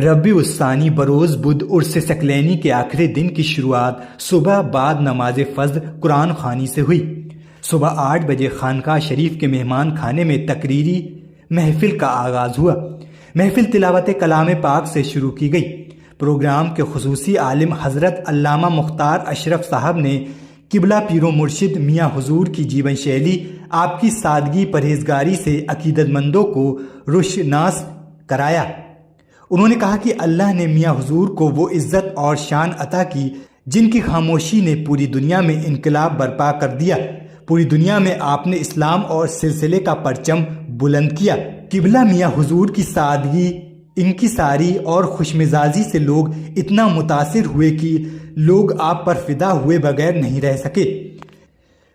ربیع الثانی بروز بدھ عرس ثقلینی کے آخری دن کی شروعات صبح بعد نماز فجر قرآن خوانی سے ہوئی۔ صبح 8 بجے خانقاہ شریف کے مہمان خانے میں تقریری محفل کا آغاز ہوا۔ محفل تلاوت کلام پاک سے شروع کی گئی۔ پروگرام کے خصوصی عالم حضرت علامہ مختار اشرف صاحب نے قبلہ پیر و مرشد میاں حضور کی جیون شیلی، آپ کی سادگی پرہیزگاری سے عقیدت مندوں کو روشناس کرایا۔ انہوں نے کہا کہ اللہ نے میاں حضور کو وہ عزت اور شان عطا کی جن کی خاموشی نے پوری دنیا میں انقلاب برپا کر دیا۔ پوری دنیا میں آپ نے اسلام اور سلسلے کا پرچم بلند کیا۔ قبلہ میاں حضور کی سادگی، انکساری اور خوش مزاجی سے لوگ اتنا متاثر ہوئے کہ لوگ آپ پر فدا ہوئے بغیر نہیں رہ سکے۔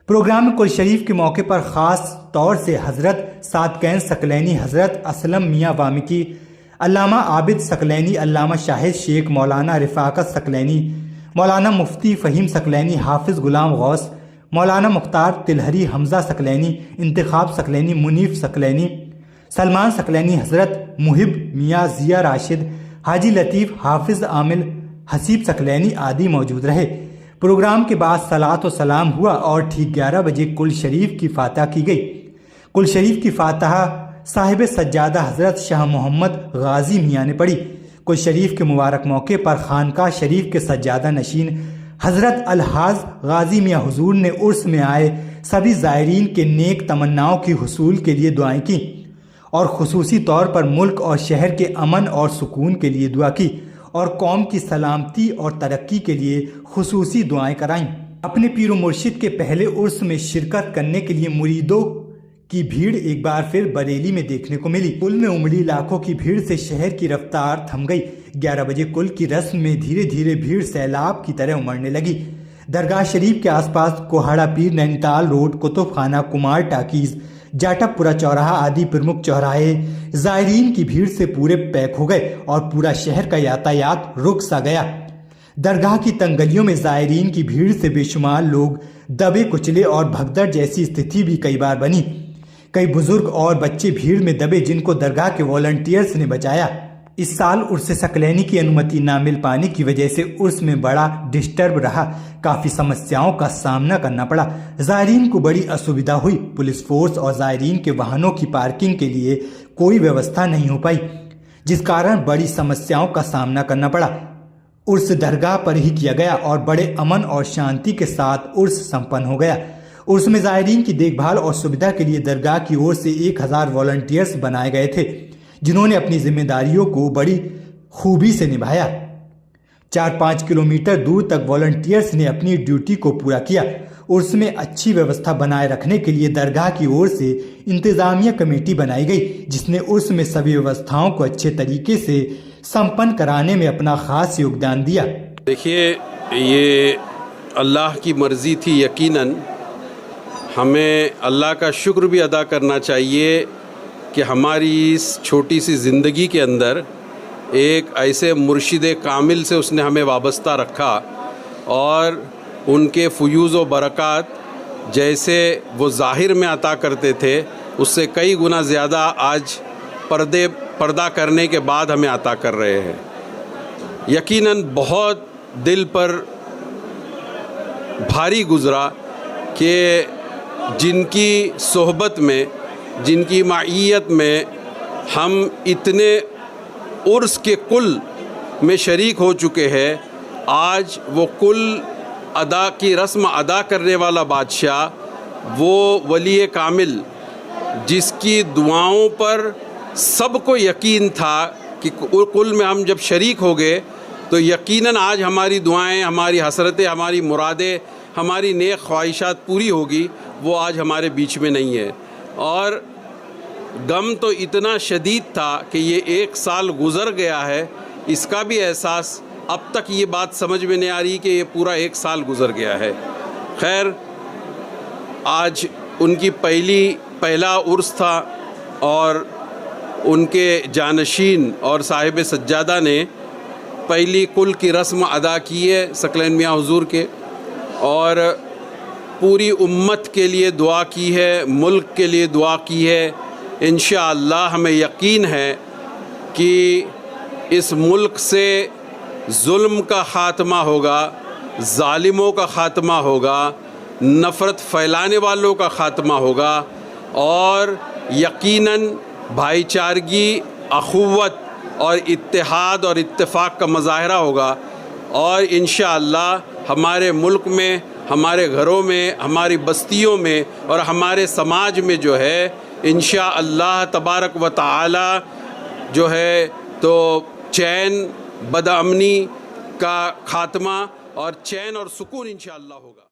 پروگرام کل شریف کے موقع پر خاص طور سے حضرت صادقین ثقلینی، حضرت اسلم میاں وامکی، علامہ عابد ثقلینی، علامہ شاہد شیخ، مولانا رفاقت ثقلینی، مولانا مفتی فہیم ثقلینی، حافظ غلام غوث، مولانا مختار تلہری، حمزہ ثقلینی، انتخاب ثقلینی، منیف ثقلینی، سلمان ثقلینی، حضرت محب میاں ضیاء راشد، حاجی لطیف، حافظ عامل، حسیب ثقلینی آدی موجود رہے۔ پروگرام کے بعد صلاۃ و سلام ہوا اور ٹھیک 11 بجے کل شریف کی فاتحہ کی گئی۔ کل شریف کی فاتحہ صاحب سجادہ حضرت شاہ محمد غازی میاں نے پڑھی۔ کل شریف کے مبارک موقع پر خانقاہ شریف کے سجادہ نشین حضرت الحاظ غازی میاں حضور نے عرس میں آئے سبھی زائرین کے نیک تمناؤں کی حصول کے لیے دعائیں کی اور خصوصی طور پر ملک اور شہر کے امن اور سکون کے لیے دعا کی اور قوم کی سلامتی اور ترقی کے لیے خصوصی دعائیں کرائیں۔ اپنے پیر و مرشد کے پہلے عرس میں شرکت کرنے کے لیے مریدوں کی بھیڑ ایک بار پھر بریلی میں دیکھنے کو ملی۔ کل میں امڑی لاکھوں کی بھیڑ سے شہر کی رفتار تھم گئی۔ 11 بجے کل کی رسم میں دھیرے دھیرے بھیڑ سیلاب کی طرح امڑنے لگی۔ درگاہ شریف کے آس پاس کوہاڑا پیر، نینیتال روڈ، کتب خانہ، کمار ٹاکیز، جاٹا پورا چوراہا آدی پرمکھ چوراہے زائرین کی بھیڑ سے پورے پیک ہو گئے اور پورا شہر کا یاتایات رک سا گیا۔ درگاہ کی تنگ گلیوں میں زائرین کی بھیڑ سے بے شمار لوگ دبے کچلے اور بھگدڑ جیسی استھتی بھی کئی بار بنی۔ کئی بزرگ اور بچے بھیڑ میں دبے جن کو درگاہ کے والنٹیئرز نے بچایا۔ اس سال عرس ثقلینی کی انومتی نہ مل پانے کی وجہ سے عرس میں بڑا ڈسٹرب رہا، کافی سمسیاؤں کا سامنا کرنا پڑا۔ زائرین کو بڑی اسویدھا ہوئی۔ پولیس فورس اور زائرین کے واہنوں کی پارکنگ کے لیے کوئی ویوستھا نہیں ہو پائی، جس کارن بڑی سمسیاؤں کا سامنا کرنا پڑا۔ عرس درگاہ پر ہی کیا گیا اور بڑے امن اور شانتی کے ساتھ عرس سمپن ہو گیا۔ عرس میں زائرین کی دیکھ بھال اور سویدھا کے لیے درگاہ کی اور سے 1000 والنٹیئرز بنائے گئے تھے، جنہوں نے اپنی ذمہ داریوں کو بڑی خوبی سے نبھایا۔ 4-5 کلومیٹر دور تک والنٹیئرز نے اپنی ڈیوٹی کو پورا کیا۔ عرس میں اچھی ویوستھا بنائے رکھنے کے لیے درگاہ کی اور سے انتظامیہ کمیٹی بنائی گئی، جس نے عرس میں سبھی ویوستھاؤں کو اچھے طریقے سے سمپن کرانے میں اپنا خاص یوگدان دیا۔ دیکھیے، یہ اللہ کی مرضی تھی۔ یقیناً ہمیں اللہ کا شکر بھی ادا کرنا چاہیے کہ ہماری اس چھوٹی سی زندگی کے اندر ایک ایسے مرشد کامل سے اس نے ہمیں وابستہ رکھا اور ان کے فیوز و برکات جیسے وہ ظاہر میں عطا کرتے تھے، اس سے کئی گنا زیادہ آج پردہ کرنے کے بعد ہمیں عطا کر رہے ہیں۔ یقیناً بہت دل پر بھاری گزرا کہ جن کی صحبت میں، جن کی معیت میں ہم اتنے عرس کے کل میں شریک ہو چکے ہیں، آج وہ کل ادا کی رسم ادا کرنے والا بادشاہ، وہ ولی کامل جس کی دعاؤں پر سب کو یقین تھا کہ کل میں ہم جب شریک ہو گئے تو یقیناً آج ہماری دعائیں، ہماری حسرتیں، ہماری مرادیں، ہماری نیک خواہشات پوری ہوگی، وہ آج ہمارے بیچ میں نہیں ہے۔ اور غم تو اتنا شدید تھا کہ یہ 1 سال گزر گیا ہے، اس کا بھی احساس اب تک یہ بات سمجھ میں نہیں آ رہی کہ یہ پورا 1 سال گزر گیا ہے۔ خیر، آج ان کی پہلا عرس تھا اور ان کے جانشین اور صاحب سجادہ نے پہلی کل کی رسم ادا کی ہے ثقلین میاں حضور کے، اور پوری امت کے لیے دعا کی ہے، ملک کے لیے دعا کی ہے۔ انشاءاللہ ہمیں یقین ہے کہ اس ملک سے ظلم کا خاتمہ ہوگا، ظالموں کا خاتمہ ہوگا، نفرت پھیلانے والوں کا خاتمہ ہوگا، اور یقیناً بھائی چارگی، اخوت اور اتحاد اور اتفاق کا مظاہرہ ہوگا، اور انشاءاللہ ہمارے ملک میں، ہمارے گھروں میں، ہماری بستیوں میں اور ہمارے سماج میں جو ہے انشاءاللہ تبارک و تعالی جو ہے تو چین، بدامنی کا خاتمہ اور چین اور سکون انشاءاللہ ہوگا۔